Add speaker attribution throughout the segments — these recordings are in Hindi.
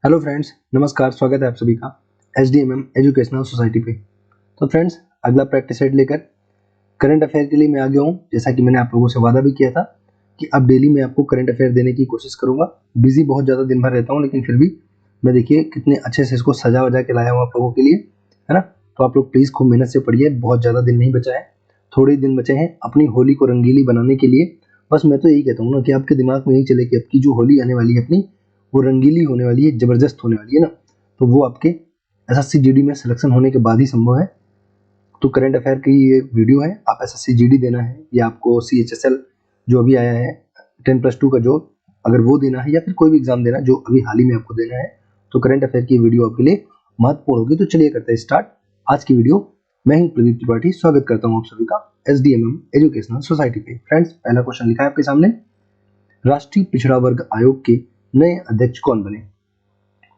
Speaker 1: हेलो फ्रेंड्स, नमस्कार। स्वागत है आप सभी का SDMM एजुकेशनल सोसाइटी पे। तो फ्रेंड्स, अगला प्रैक्टिस सेट लेकर करंट अफेयर के लिए मैं आ गया हूँ। जैसा कि मैंने आप लोगों से वादा भी किया था कि अब डेली मैं आपको करंट अफेयर देने की कोशिश करूंगा। बिजी बहुत ज़्यादा दिन भर रहता हूँ, लेकिन फिर भी मैं देखिए कितने अच्छे से इसको सजा वजा के लाया हूँ आप लोगों के लिए, है ना। तो आप लोग प्लीज़ खूब मेहनत से पढ़िए। बहुत ज़्यादा दिन नहीं बचा है, थोड़े ही दिन बचे हैं अपनी होली को रंगीली बनाने के लिए। बस मैं तो यही कहता हूँ ना कि आपके दिमाग में यही चले कि आपकी जो होली आने वाली है अपनी, वो रंगीली होने वाली है, ज़बरदस्त होने वाली है ना। तो वो आपके SSC GD में सिलेक्शन होने के बाद ही संभव है। तो करंट अफेयर की ये वीडियो है। आप SSC GD देना है या आपको CHSL जो अभी आया है 10+2 का, जो अगर वो देना है या फिर कोई भी एग्जाम देना जो अभी हाल ही में आपको देना है, तो करंट अफेयर की वीडियो आपके लिए महत्वपूर्ण होगी। तो चलिए करते हैं स्टार्ट आज की वीडियो। मैं हूं प्रदीप त्रिपाठी, स्वागत करता हूं आप सभी का SDMM एजुकेशनल सोसाइटी पे। फ्रेंड्स, पहला क्वेश्चन लिखा है आपके सामने, राष्ट्रीय पिछड़ा वर्ग आयोग के नए अध्यक्ष कौन बने?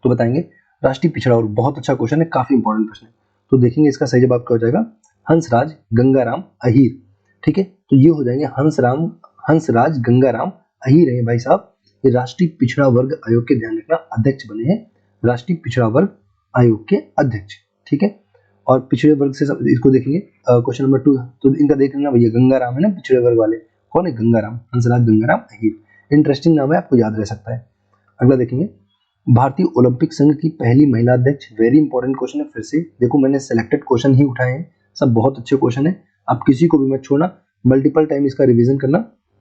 Speaker 1: तो बताएंगे राष्ट्रीय पिछड़ा वर्ग। बहुत अच्छा क्वेश्चन है, काफी इंपॉर्टेंट प्रश्न है। तो देखेंगे इसका सही जवाब क्या हो जाएगा। हंसराज गंगाराम अहीर। ठीक है, तो ये हो जाएंगे हंसराज गंगाराम अहीर है भाई साहब। ये राष्ट्रीय पिछड़ा वर्ग आयोग के, ध्यान रखना, अध्यक्ष बने हैं। राष्ट्रीय पिछड़ा वर्ग आयोग के अध्यक्ष। ठीक है, और पिछड़े वर्ग से इसको देखेंगे क्वेश्चन नंबर 2। तो इनका देख लेना भैया, गंगाराम है ना पिछड़े वर्ग वाले। कौन है? गंगाराम, हंसराज गंगाराम अहीर। इंटरेस्टिंग नाम है, आपको याद रह सकता है। अगला देखेंगे, भारतीय ओलंपिक संघ की पहली महिला अध्यक्ष। वेरी इंपॉर्टेंट क्वेश्चन है। फिर से देखो, मैंने सेलेक्टेड क्वेश्चन ही उठाए हैं, सब बहुत अच्छे क्वेश्चन है। आप किसी को भी मत छोड़ना, मल्टीपल टाइम इसका रिवीजन करना,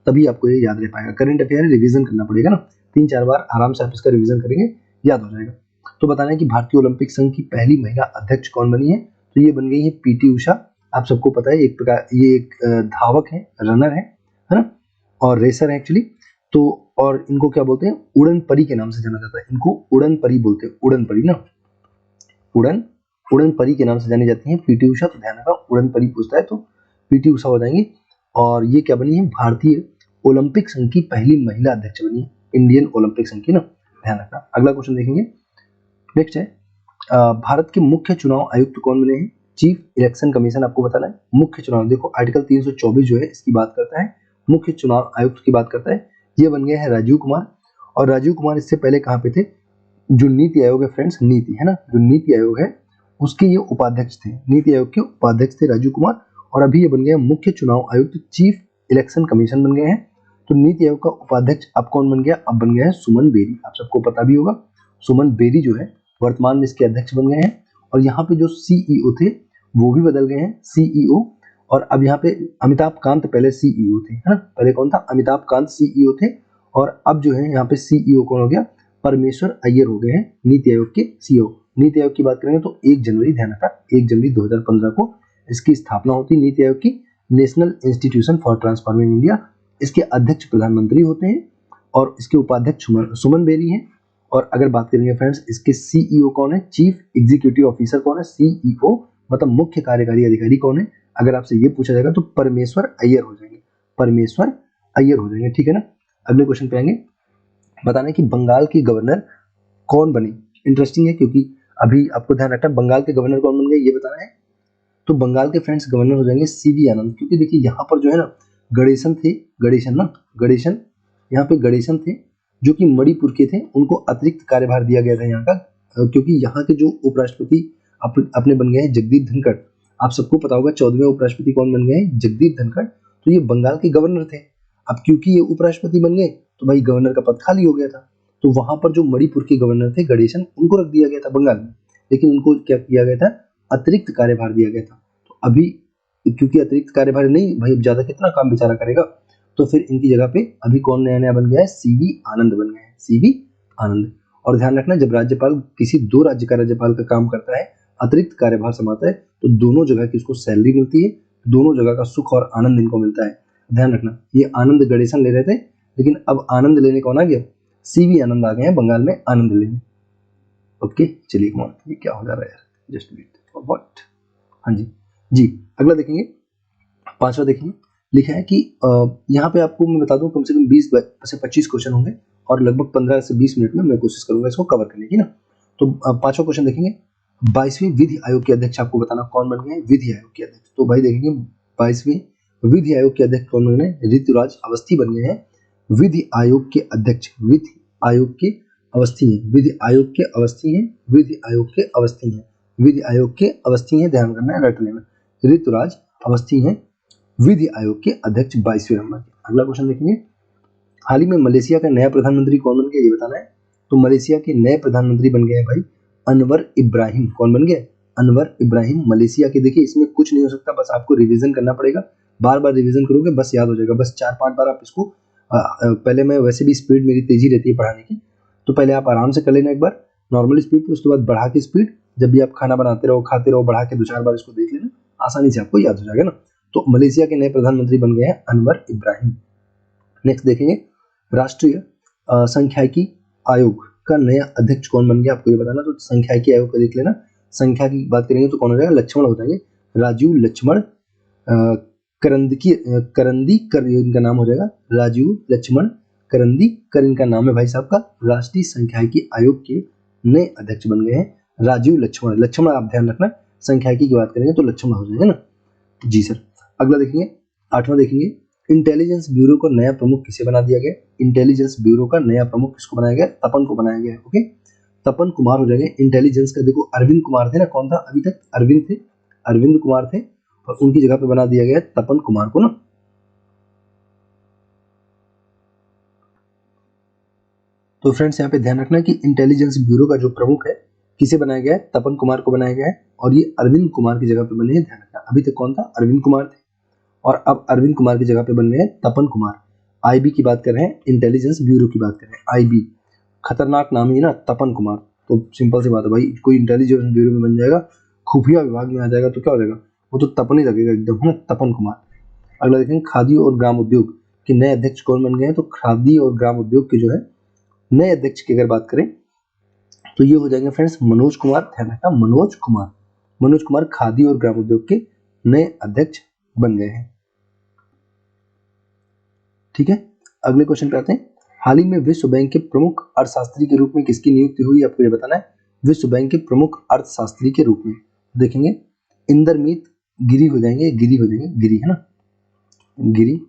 Speaker 1: तभी आपको ये याद रह पाएगा। करंट अफेयर रिवीजन करना पड़ेगा ना, 3-4 बार आराम से आप इसका रिवीजन करेंगे, याद हो जाएगा। तो बताना है कि भारतीय ओलंपिक संघ की पहली महिला अध्यक्ष कौन बनी है? तो ये बन गई है PT उषा। आप सबको पता है, एक प्रकार ये एक धावक है, रनर है ना, और रेसर है एक्चुअली। तो और इनको क्या बोलते हैं? उड़न परी के नाम से जाना जाता है। इनको उड़न परी बोलते हैं, उड़न परी ना, उड़न परी के नाम से जानी जाती है PT उषा। तो ध्यान रखना, उड़न परी पूछता है तो PT उषा हो जाएंगे। और ये क्या बनी है? भारतीय ओलंपिक संघ की पहली महिला अध्यक्ष बनी है, इंडियन ओलंपिक संघ की ना, ध्यान रखना। अगला क्वेश्चन देखेंगे, नेक्स्ट है, भारत के मुख्य चुनाव आयुक्त कौन बने हैं? चीफ इलेक्शन कमीशन आपको बताना है। मुख्य चुनाव, देखो आर्टिकल 324 जो है इसकी बात करता है, मुख्य चुनाव आयुक्त की बात करता है। ये बन गए हैं राजीव कुमार। और राजीव कुमार इससे पहले कहाँ पे थे? जो नीति आयोग है फ्रेंड्स, नीति है ना, जो नीति आयोग है उसके ये उपाध्यक्ष थे, नीति आयोग के उपाध्यक्ष थे राजीव कुमार। और अभी ये बन गए मुख्य चुनाव आयुक्त, चीफ इलेक्शन कमीशन बन गए हैं। तो नीति आयोग का उपाध्यक्ष अब कौन बन गया? अब बन गया है सुमन बेरी। आप सबको पता भी होगा, सुमन बेरी जो है वर्तमान में इसके अध्यक्ष बन गए हैं। और यहाँ पे जो CEO थे वो भी बदल गए हैं, CEO। और अब यहाँ पे अमिताभ कांत पहले CEO थे, है ना। पहले कौन था? अमिताभ कांत CEO थे। और अब जो है यहाँ पे CEO कौन हो गया? परमेश्वर अय्यर हो गए हैं नीति आयोग के CEO। नीति आयोग की बात करेंगे तो 1 जनवरी, ध्यान रखना, 1 जनवरी 2015 को इसकी स्थापना होती है नीति आयोग की, national institution for transforming India. इसके अध्यक्ष प्रधानमंत्री होते हैं और इसके उपाध्यक्ष सुमन बेरी हैं। और अगर बात करेंगे फ्रेंड्स, इसके CEO कौन है? चीफ एग्जीक्यूटिव ऑफिसर कौन है? CEO मतलब मुख्य कार्यकारी अधिकारी कौन है? अगर आपसे ये पूछा जाएगा तो परमेश्वर अय्यर हो जाएंगे, परमेश्वर अय्यर हो जाएंगे। ठीक है ना। अगले क्वेश्चन पे आएंगे, बताना है कि बंगाल की गवर्नर कौन बनी। इंटरेस्टिंग है, क्योंकि अभी आपको ध्यान रखना, बंगाल के गवर्नर कौन बन गए ये बताना है। तो बंगाल के फ्रेंड्स गवर्नर हो जाएंगे CV आनंद। क्योंकि देखिए यहाँ पर जो है ना, गणेशन थे, गणेशन यहाँ पे गणेशन थे जो कि मणिपुर के थे। उनको अतिरिक्त कार्यभार दिया गया था यहाँ का, क्योंकि यहाँ के जो उपराष्ट्रपति अपने बन गए हैं जगदीप धनखड़। आप सबको पता होगा 14वें उपराष्ट्रपति कौन बन गए हैं? जगदीप धनखड़। तो ये बंगाल के गवर्नर थे। अब क्योंकि ये उपराष्ट्रपति बन गए तो भाई गवर्नर का पद खाली हो गया था। तो वहां पर जो मणिपुर के गवर्नर थे गणेशन, उनको रख दिया गया था बंगाल में। लेकिन उनको क्या किया गया था? अतिरिक्त कार्यभार दिया गया था। तो अभी क्योंकि अतिरिक्त कार्यभार नहीं भाई, अब ज्यादा कितना काम बेचारा करेगा, तो फिर इनकी जगह पे अभी कौन नया नया बन गया है? CV आनंद बन गए हैं, CV आनंद। और ध्यान रखना, जब राज्यपाल किसी 2 राज्य का राज्यपाल का काम करता है, अतिरिक्त कार्यभार संभालता है, तो दोनों जगह की उसको सैलरी मिलती है, दोनों जगह का सुख और आनंद इनको मिलता है। ध्यान रखना, ये आनंद गणेशन ले रहे थे, लेकिन अब आनंद लेने कौन आ गया? CV आनंद आ गए हैं बंगाल में आनंद लेने। ओके, चलिए कौन, ये क्या हो जा रहा है यार, जस्ट वेट, व्हाट। हाँ जी जी। अगला देखेंगे, 5वां देखेंगे, लिखा है कि यहाँ पे आपको मैं बता दूं, कम से कम 20 से 25 क्वेश्चन होंगे और लगभग 15 से 20 मिनट में मैं कोशिश करूंगा इसको कवर करने की ना। तो 5वां क्वेश्चन देखेंगे, 22वीं विधि आयोग के अध्यक्ष आपको बताना कौन बन गए हैं? विधि आयोग के अध्यक्ष। तो भाई देखेंगे, 22वीं विधि आयोग के अध्यक्ष कौन बन गए? ऋतुराज अवस्थी बन गए हैं विधि आयोग के अध्यक्ष, विधि आयोग के अवस्थी हैं, विधि आयोग के अवस्थी हैं, विधि आयोग के अवस्थी हैं, विधि आयोग के अवस्थी हैं, ध्यान करना है रट लेना। ऋतुराज अवस्थी हैं, विधि आयोग के अध्यक्ष 22वें नंबर के। अगला क्वेश्चन देखेंगे, हाल ही में मलेशिया का नया प्रधानमंत्री कौन बन गया, ये बताना है। तो मलेशिया के नए प्रधानमंत्री बन गए हैं भाई अनवर इब्राहिम। कौन बन गया, अनवर इब्राहिम मलेशिया के। देखिए इसमें कुछ नहीं हो सकता, बस आपको रिवीजन करना पड़ेगा, बार बार रिवीजन करोगे बस याद हो जाएगा, बस 4-5 बार आप इसको पहले, मैं वैसे भी स्पीड मेरी तेजी रहती है पढ़ाने की, तो पहले आप आराम से कर लेना एक बार नॉर्मल स्पीड पे, उसके बाद बढ़ा के स्पीड, जब भी आप खाना बनाते रहो खाते रहो बढ़ा के 2-4 बार इसको देख लेना, आसानी से आपको याद हो जाएगा ना। तो मलेशिया के नए प्रधानमंत्री बन गए हैं अनवर इब्राहिम। नेक्स्ट देखेंगे, राष्ट्रीय सांख्यिकी आयोग का नया अध्यक्ष कौन बन गया, आपको ये बताना। तो सांख्यिकी आयोग का देख लेना, संख्या की बात करेंगे तो कौन हो जाएगा, लक्ष्मण हो जाएंगे, राजीव लक्ष्मण करंदीकर इनका नाम हो जाएगा, राजीव लक्ष्मण करंदीकर इनका नाम है भाई साहब का। राष्ट्रीय सांख्यिकी आयोग के नए अध्यक्ष बन गए हैं राजीव लक्ष्मण। लक्ष्मण आप ध्यान रखना, सांख्यिकी की बात करेंगे तो लक्ष्मण हो जाएगा ना जी सर। अगला देखेंगे, 8वां देखेंगे, इंटेलिजेंस ब्यूरो का नया प्रमुख किसे बना दिया गया। इंटेलिजेंस ब्यूरो का नया प्रमुख किसको बनाया गया, तपन को बनाया गया। ओके, तपन कुमार हो जाएंगे इंटेलिजेंस का। देखो अरविंद कुमार थे ना, कौन था अभी तक, अरविंद थे, अरविंद कुमार थे, और उनकी जगह पे बना दिया गया तपन कुमार को ना। तो फ्रेंड्स यहाँ पे ध्यान रखना कि इंटेलिजेंस ब्यूरो का जो प्रमुख है किसे बनाया गया है, तपन कुमार को बनाया गया है, और ये अरविंद कुमार की जगह पे बने हैं, ध्यान रखना। अभी तक कौन था, अरविंद कुमार थे, और अब अरविंद कुमार की जगह पे बन गए हैं तपन कुमार। आईबी की बात कर रहे हैं, इंटेलिजेंस ब्यूरो की बात कर रहे हैं, आईबी, खतरनाक नाम ही ना तपन कुमार। तो सिंपल सी बात है भाई, कोई इंटेलिजेंस ब्यूरो में बन जाएगा, खुफिया विभाग में आ जाएगा तो क्या हो जाएगा, वो तो तपन ही लगेगा एकदम, है ना, तपन कुमार। अगला देखेंगे, खादी और ग्राम उद्योग के नए अध्यक्ष कौन बन गए हैं। तो खादी और ग्राम उद्योग के जो है नए अध्यक्ष की अगर बात करें तो ये हो जाएंगे फ्रेंड्स मनोज कुमार। ध्यान रखना, मनोज कुमार, मनोज कुमार खादी और ग्राम उद्योग के नए अध्यक्ष बन गए हैं। ठीक है, अगले क्वेश्चन पे आते हैं, हाल ही में विश्व बैंक के प्रमुख अर्थशास्त्री के रूप में किसकी नियुक्ति हुई, आपको ये बताना है। विश्व बैंक के प्रमुख अर्थशास्त्री के रूप में देखेंगे, इंदरमीत गिरी हो जाएंगे, गिरी हो जाएंगे, गिरी है ना, गिरी,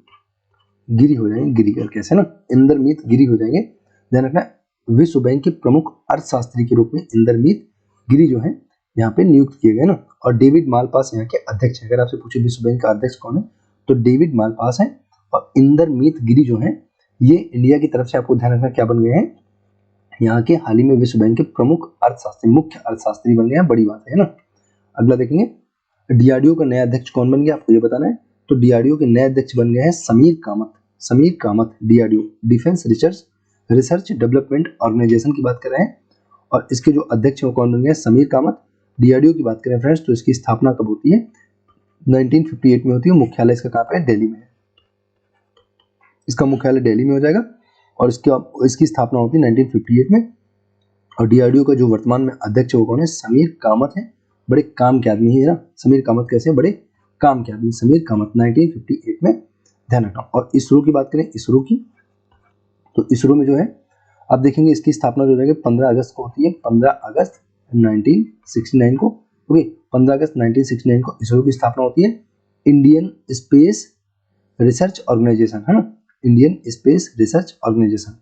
Speaker 1: गिरी हो जाएंगे, गिरी करके ऐसे ना, इंदरमीत गिरी हो जाएंगे। ध्यान रखना, विश्व बैंक के प्रमुख अर्थशास्त्री के रूप में इंदरमीत गिरी जो है यहाँ पे नियुक्त किए गए ना। और डेविड मालपास यहाँ के अध्यक्ष है। अगर आपसे पूछे विश्व बैंक का अध्यक्ष कौन है, तो डेविड मालपास है, और इंदरमीत गिरी जो है ये इंडिया की तरफ से, आपको ध्यान रखना क्या बन गए हैं, यहाँ के हाल ही में विश्व बैंक के प्रमुख अर्थशास्त्री, मुख्य अर्थशास्त्री बन गए हैं, बड़ी बात है ना। अगला देखेंगे, डीआरडीओ का नया अध्यक्ष कौन बन गया, आपको ये बताना है। तो डीआरडीओ के नए अध्यक्ष बन गए हैं Sameer Kamath. Sameer Kamath, DRDO defence research development organisation की बात कर रहे हैं, और इसके जो अध्यक्ष हैं कौन बन गए हैं, समीर कामत। डीआरडीओ की बात करें फ्रेंड्स तो इसकी स्थापना कब होती है, 1958 में होती है। मुख्यालय इसका कहाँ पे है, दिल्ली में है, इसका मुख्यालय दिल्ली में हो जाएगा, और इसकी स्थापना होती है 1958 में। और डीआरडीओ का जो वर्तमान में अध्यक्ष है वो कौन है, समीर कामत है। बड़े काम के आदमी है ना, समीर कामत कैसे, बड़े काम के आदमी, समीर कामत 1958 में, ध्यान रखना। और इसरो की बात करें, इसरो की, तो इसरो में जो है आप देखेंगे इसकी स्थापना जो है 15 अगस्त को होती है, 15 अगस्त 1969 को। ओके, 15 अगस्त 1969 को इसरो की स्थापना होती है। इंडियन स्पेस रिसर्च ऑर्गेनाइजेशन है ना, इंडियन स्पेस रिसर्च ऑर्गेनाइजेशन।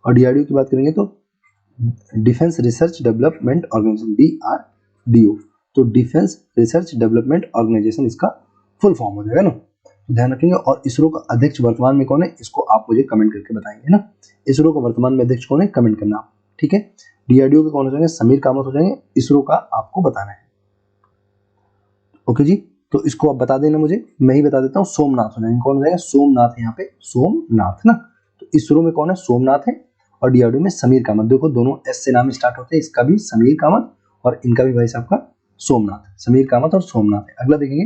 Speaker 1: और डीआरडीओ की बात करेंगे तो defence research development organisation, DRDO. तो डिफेंस रिसर्च डेवलपमेंट ऑर्गेनाइजेशन इसका फुल फॉर्म हो जाएगा ना, तो ध्यान रखेंगे। और इसरो का अध्यक्ष वर्तमान में कौन है, इसको आप मुझे कमेंट करके बताएंगे ना, इसरो का वर्तमान में अध्यक्ष कौन है, कमेंट करना आप। ठीक है, डीआरडीओ के कौन हो जाएंगे, समीर कामत हो जाएंगे, इसरो का आपको बताना है। ओके जी, तो इसको आप बता देना मुझे, मैं ही बता देता हूँ, सोमनाथ हो जाएंगे। कौन हो जाएगा, सोमनाथ, यहाँ पे सोमनाथ ना। तो इसरो में कौन है, सोमनाथ है, और डीआरडीओ में समीर कामत। देखो दोनों एस से नाम स्टार्ट होते हैं, इसका भी समीर कामत और इनका भी भाई साहब का सोमनाथ, समीर कामत और सोमनाथ है। अगला देखेंगे,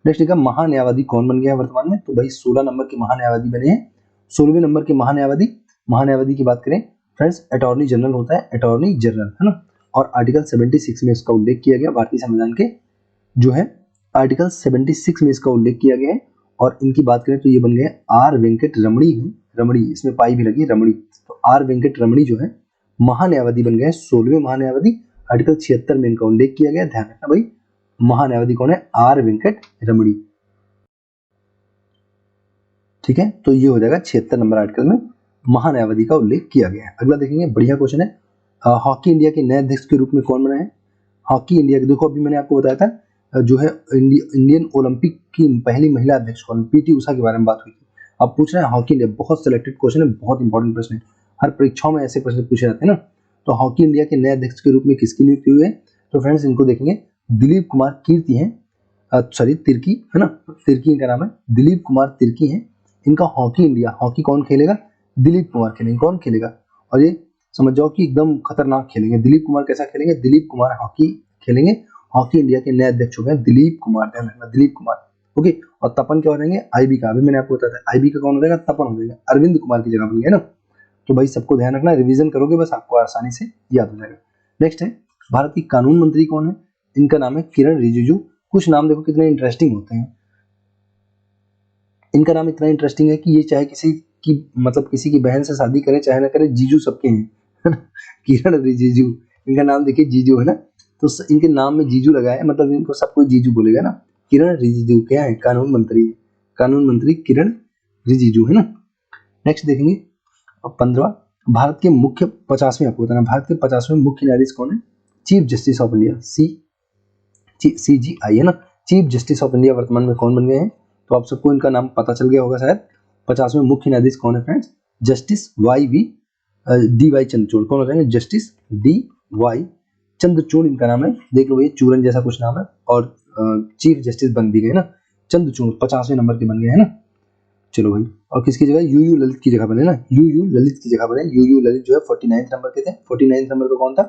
Speaker 1: नेक्स्ट देखा, महान्यायवादी कौन बन गया है वर्तमान में। तो भाई 16 नंबर के महान्यायवादी बने हैं। 16वें नंबर के महान्यायवादी की बात करें फ्रेंड्स, अटॉर्नी जनरल होता है, अटॉर्नी जनरल है ना। और आर्टिकल 76 में इसका उल्लेख किया गया, भारतीय संविधान के जो है आर्टिकल 76 में इसका उल्लेख किया गया है। और इनकी बात करें तो ये बन गए आर वेंकट रमणी है, रमणी इसमें पाई भी लगी, रमणी। तो आर वेंकट रमणी जो है महान्यायवादी बन गए, 16वें महान्यायवादी। आर्टिकल 76 में इनका उल्लेख किया गया, ध्यान रखना भाई, महान्यायवादी कौन है, आर वेंकट रमणी। ठीक है, तो ये हो जाएगा 76 नंबर आर्टिकल में महान्यायवादी का उल्लेख किया गया है। अगला देखेंगे, बढ़िया क्वेश्चन है, हॉकी इंडिया के नए अध्यक्ष के रूप में कौन बना है? हॉकी इंडिया के, देखो अभी मैंने आपको बताया था जो है इंडियन ओलंपिक की पहली महिला अध्यक्ष कौन, पीटी उषा के बारे में बात हुई थी। अब पूछ रहे हैं हॉकी इंडिया, बहुत सिलेक्टेड क्वेश्चन है, बहुत इंपॉर्टेंट प्रश्न है, हर परीक्षाओं में ऐसे प्रश्न पूछे जाते हैं ना। तो हॉकी इंडिया के नए अध्यक्ष के रूप में किसकी नियुक्ति हुई है? तो फ्रेंड्स इनको देखेंगे, दिलीप कुमार कीर्ति हैं, सॉरी तिर्की है ना, तिर्की इनका नाम है, दिलीप कुमार तिर्की हैं। इनका हॉकी इंडिया, हॉकी कौन खेलेगा? दिलीप कुमार खेलेंगे। कौन खेलेगा? और ये समझ जाओ कि एकदम खतरनाक खेलेंगे। दिलीप कुमार कैसा खेलेंगे? दिलीप कुमार हॉकी खेलेंगे। हॉकी इंडिया के नए अध्यक्ष हो गए दिलीप कुमार, ध्यान रखना दिलीप कुमार, ओके। और तपन क्या हो जाएंगे? आईबी का, अभी मैंने आपको बताया था आईबी का कौन हो जाएगा? तपन हो जाएगा, अरविंद कुमार की जगह बन गया ना। तो भाई सबको ध्यान रखना, रिवीजन करोगे बस आपको आसानी से याद हो जाएगा। नेक्स्ट है, भारत की कानून मंत्री कौन है? इनका नाम है किरण रिजिजू। कुछ नाम देखो कितने इंटरेस्टिंग होते हैं। इनका नाम इतना इंटरेस्टिंग है कि ये चाहे किसी की मतलब किसी की बहन से शादी करे चाहे ना करे, जीजू सबके हैं किरण रिजिजू, इनका नाम देखिए जीजू है ना, तो इनके नाम में जीजू लगा है, मतलब इनको सब कोई जीजू बोलेगा ना। किरण रिजिजू क्या है? कानून मंत्री है, कानून मंत्री किरण रिजिजू है ना। नेक्स्ट देखेंगे 15, भारत के मुख्य 50वें, आपको बताना भारत के 50वें मुख्य न्यायाधीश कौन है? Chief justice of India, CJI है ना, चीफ जस्टिस ऑफ इंडिया वर्तमान में कौन बन गए हैं? तो आप सबको इनका नाम पता चल गया होगा शायद। 50वें मुख्य न्यायाधीश कौन है फ्रेंड्स? Justice DY Chandrachud. कौन हो जाएंगे? जस्टिस DY चंद्रचूड़ इनका नाम है, देख लो ये चूरन जैसा कुछ नाम है। और चीफ जस्टिस बन भी गए ना, चंद्रचूड़ 50वें नंबर के बन गए है ना। चलो भाई, और किसकी जगह? यूयू ललित की जगह बने ना, यूयू ललित की जगह बने। यूयू ललित जो है 49 नंबर के थे, 49 नंबर पे कौन था?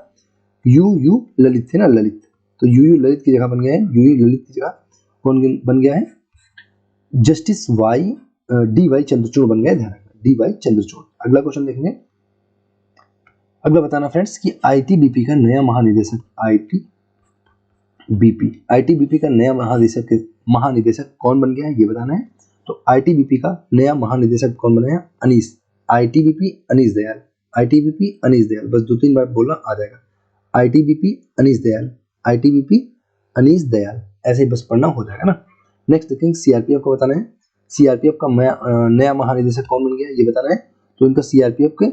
Speaker 1: यूयू ललित थे ना, ललित, तो यूयू ललित की जगह बन गए हैं। यूयू ललित की जगह कौन बन गया है? जस्टिस DY चंद्रचूड़ बन गए, ध्यान रखना DY चंद्रचूड़। अगला क्वेश्चन देखेंगे, अगला बताना फ्रेंड्स कि ITBP का नया महानिदेशक, ITBP का नया महानिदेशक कौन बन गया है, ये बताना है। तो ITBP का नया महानिदेशक कौन बना है? अनीस, ITBP अनीस दयाल, ITBP अनीस दयाल, बस 2-3 बार बोलना आ जाएगा। ITBP अनीस दयाल, ITBP अनीस दयाल, ऐसे ही बस पढ़ना हो जाएगा ना। नेक्स्ट देखेंगे, CRPF को बताना है, CRPF का नया महानिदेशक कौन बन गया है, ये बताना है। तो इनका CRPF के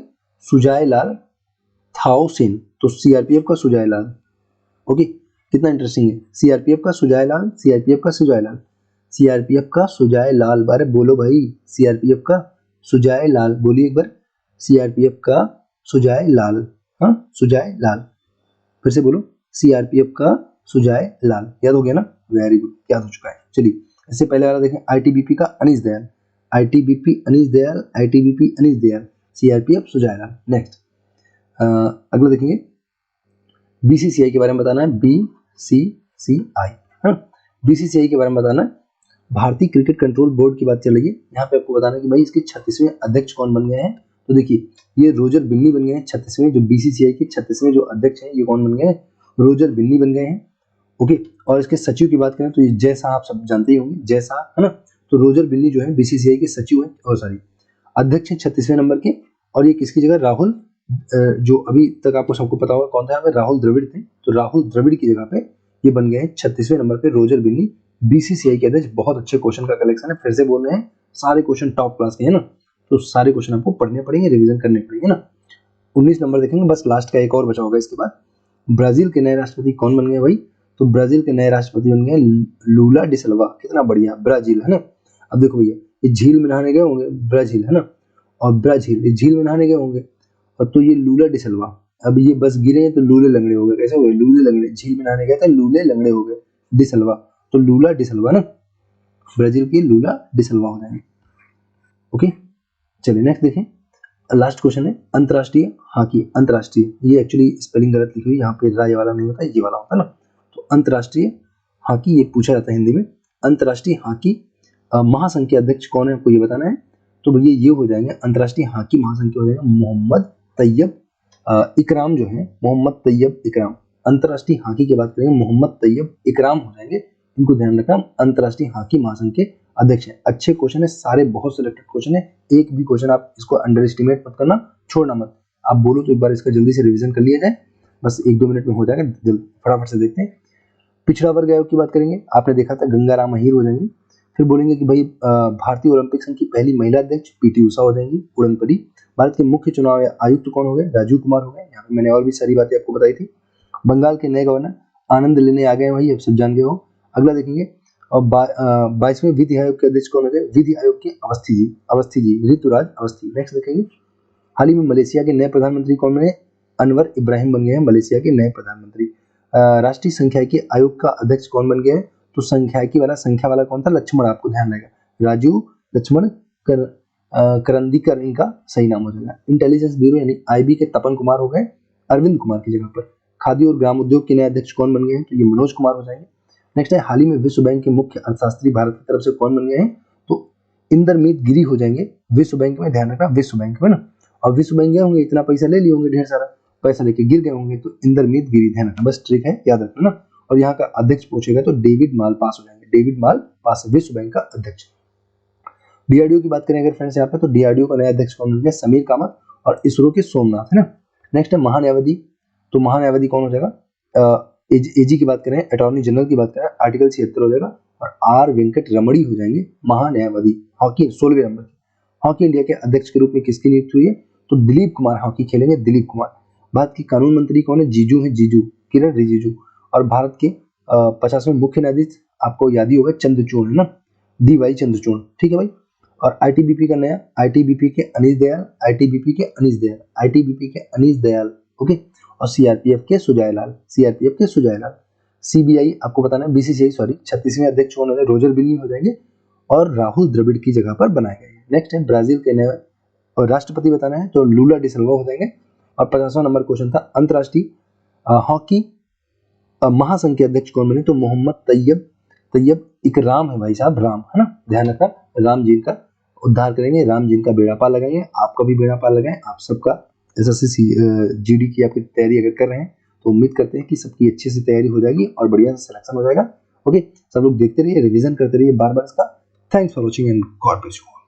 Speaker 1: सुजाय लाल थाओसेन, तो CRPF का सुजाय लाल, ओके, कितना इंटरेस्टिंग है। CRPF का सुजाय लाल, CRPF का सुजाय लाल, CRPF का सुजाय लाल, बारे बोलो भाई, CRPF का सुजाय लाल, बोलिए एक बार, CRPF का सुजाय लाल, हाँ सुजाय लाल, फिर से बोलो, CRPF का सुजाय लाल। याद हो गया ना, वेरी गुड, याद हो चुका है। चलिए इससे पहले वाला देखें, ITBP का Anis Dayal, ITBP Anis Dayal, ITBP Anis Dayal, CRPF Sujoy Lal. Next अगला देखेंगे, BCCI के बारे में बताना है, BCCI, हाँ BCCI के बारे में बताना है। भारतीय क्रिकेट कंट्रोल बोर्ड की बात चल रही है, यहाँ पे आपको बताना है कि भाई इसके 36वें अध्यक्ष कौन बन गए हैं। तो देखिए ये रोजर बिन्नी बन गए हैं 36वें, जो BCCI के 36वें जो अध्यक्ष हैं, ये कौन बन गए हैं? रोजर बिन्नी बन गए हैं, ओके। और इसके सचिव की बात करें तो ये जय शाह, आप सब जानते ही होंगे, जय शाह है ना। तो रोजर बिन्नी जो है BCCI के सचिव हैं, और सॉरी अध्यक्ष हैं 36वें नंबर के। और ये किसकी जगह? राहुल, जो अभी तक आपको सबको पता होगा कौन था यहाँ पे, राहुल द्रविड़ थे, तो राहुल द्रविड़ की जगह पे ये बन गए हैं 36वें नंबर पे रोजर बिन्नी, BCCI के अध्यक्ष। बहुत अच्छे क्वेश्चन का कलेक्शन है, फिर से बोल रहे हैं, सारे क्वेश्चन टॉप क्लास के है ना, तो सारे क्वेश्चन आपको पढ़ने पड़ेंगे, रिवीजन करने पड़ेंगे ना। 19 नंबर देखेंगे, बस लास्ट का एक और बचा होगा इसके बाद। ब्राजील के नए राष्ट्रपति कौन बन गए भाई? तो ब्राजील के नए राष्ट्रपति बन गए लूला डी सिल्वा, कितना बढ़िया, ब्राजील है ना। अब देखो भैया, ये झील में नहाने गए होंगे, ब्राजील है ना, और ब्राजील ये झील में नहाने गए होंगे, और तो ये लूला डी सिल्वा, अब ये बस गिरे हैं तो लूले लंगड़े हो गए, कैसे हो गए? लूले लंगड़े, झील में नहाने गए थे, लूले लंगड़े हो गए, डी सिल्वा, तो लूला डी सिल्वा ना, ब्राजील की लूला डी सिल्वा हो जाएंगे, ओके। चलिए नेक्स्ट देखें, लास्ट क्वेश्चन है अंतरराष्ट्रीय हॉकी, अंतरराष्ट्रीय, ये एक्चुअली स्पेलिंग गलत लिखी हुई, यहाँ पे राय वाला नहीं होता, ये वाला होता है ना। तो अंतरराष्ट्रीय हॉकी ये पूछा जाता है हिंदी में, अंतरराष्ट्रीय हॉकी महासंघ के अध्यक्ष कौन है, आपको ये बताना है। तो भैया ये हो जाएंगे अंतरराष्ट्रीय हॉकी महासंघ के हो जाएंगे मोहम्मद तैयब इकराम, जो है मोहम्मद तैयब इकराम। अंतरराष्ट्रीय हॉकी की बात करेंगे, मोहम्मद तैयब इकराम हो जाएंगे, इनको ध्यान रखना, अंतरराष्ट्रीय हॉकी महासंघ के अध्यक्ष है। अच्छे क्वेश्चन है सारे, बहुत सिलेक्टेड क्वेश्चन है, एक भी क्वेश्चन आप इसको अंडर एस्टिमेट मत करना, छोड़ना मत। आप बोलो तो एक बार इसका जल्दी से रिवीजन कर लिया जाए, बस 1-2 मिनट में हो जाएगा, फटाफट से देखते हैं। पिछड़ा वर्ग आयोग की बात करेंगे, आपने देखा था गंगाराम अहीर हो जाएंगे। फिर बोलेंगे कि भाई भारतीय ओलंपिक संघ की पहली महिला अध्यक्ष PT उषा हो जाएंगी, उड़नपरी, भारत के मुख्य चुनाव आयुक्त कौन हो गए? राजीव कुमार हो गए। यहाँ पे मैंने और भी सारी बातें आपको बताई थी। बंगाल के नए गवर्नर आनंद लेने आ गए, वही आप सब जान गए हो। अगला देखेंगे, और 22वें विधि आयोग के अध्यक्ष कौन हो गए? विधि आयोग के अवस्थी जी ऋतुराज अवस्थी। नेक्स्ट देखेंगे, हाल ही में मलेशिया के नए प्रधानमंत्री कौन बने? अनवर इब्राहिम बन गए हैं मलेशिया के नए प्रधानमंत्री। राष्ट्रीय सांख्यिकी आयोग का अध्यक्ष कौन बन गया है? तो सांख्यिकी वाला, संख्या वाला कौन था? लक्ष्मण, आपको ध्यान रहेगा, राजीव लक्ष्मण करंदीकर इनका सही नाम हो जाएगा। इंटेलिजेंस ब्यूरो यानी आईबी के तपन कुमार हो गए अरविंद कुमार की जगह पर। खादी और ग्राम उद्योग के नए अध्यक्ष कौन बन गए हैं? तो ये मनोज कुमार हो जाएंगे। नेक्स्ट है, हाल ही में विश्व बैंक के मुख्य अर्थशास्त्री भारत की तरफ से कौन बन गए हैं? तो इंद्रमीत गिरी हो जाएंगे विश्व बैंक में। ध्यान रखना, विश्व बैंक में ना, और विश्व बैंक गए होंगे, इतना पैसा ले लिए होंगे, ढेर सारा पैसा लेके गिर गए होंगे, तो इंद्रमीत गिरी। ध्यान रखना, बस ट्रिक है, याद रखना ना। और यहाँ का अध्यक्ष पूछेगा तो डेविड मालपास हो जाएंगे, डेविड मालपास विश्व बैंक का अध्यक्ष। डीआरडीओ की बात करें अगर फ्रेंड्स यहाँ पे, तो डीआरडीओ का नया अध्यक्ष कौन बन गया? समीर कामत। और इसरो के सोमनाथ, है ना। नेक्स्ट है महान्यायवादी, तो महान्यायवादी कौन हो जाएगा? एजी की बात करें, अटॉर्नी जनरल की बात करें, आर्टिकल 76 हो जाएगा, और आर वेंकट रमणी हो जाएंगे महान्यायवादी। हॉकी 16वें नंबर की। हॉकी इंडिया के अध्यक्ष के रूप में किसकी नियुक्ति हुई है? तो दिलीप कुमार हॉकी खेलेंगे, दिलीप कुमार। भारत की कानून मंत्री कौन है? जीजू है, जीजू, किरण रिजिजू। और भारत के 50वें मुख्य न्यायाधीश आपको याद ही होगा, चंद्रचूड़, है ना, DY चंद्रचूड़, ठीक है भाई। और आईटीबीपी का नया, आईटीबीपी के अनीश दयाल, आईटीबीपी के अनीश दयाल, आईटीबीपी के अनीश दयाल, ओके। और सीआरपीएफ के सुजय लाल, सीआरपीएफ के सुजय लाल। सीबीआई आपको बताना है, बीसीसीआई सॉरी, 36वें अध्यक्ष कौन हो जाए? रोजर बिन्नी हो जाएंगे, और राहुल द्रविड़ की जगह पर बनाए गए। नेक्स्ट है ब्राजील के नए और राष्ट्रपति बताना है, तो लूला डिसिल्वा हो जाएंगे। और 50वां नंबर क्वेश्चन था, अंतरराष्ट्रीय हॉकी महासंघ के अध्यक्ष कौन बने? तो मोहम्मद तैयब इकराम है भाई साहब, राम, है ना, ध्यान रखना, राम जी का उद्धार करेंगे, राम जी का बेड़ा पार लगाएंगे। आपका भी बेड़ा पार लगाएं, आप सबका एसएससी जीडी की आपकी तैयारी अगर कर रहे हैं तो उम्मीद करते हैं कि सबकी अच्छे से तैयारी हो जाएगी और बढ़िया से सिलेक्शन हो जाएगा। ओके, सब लोग देखते रहिए, रिवीजन करते रहिए बार बार इसका। Thanks for watching and God bless you.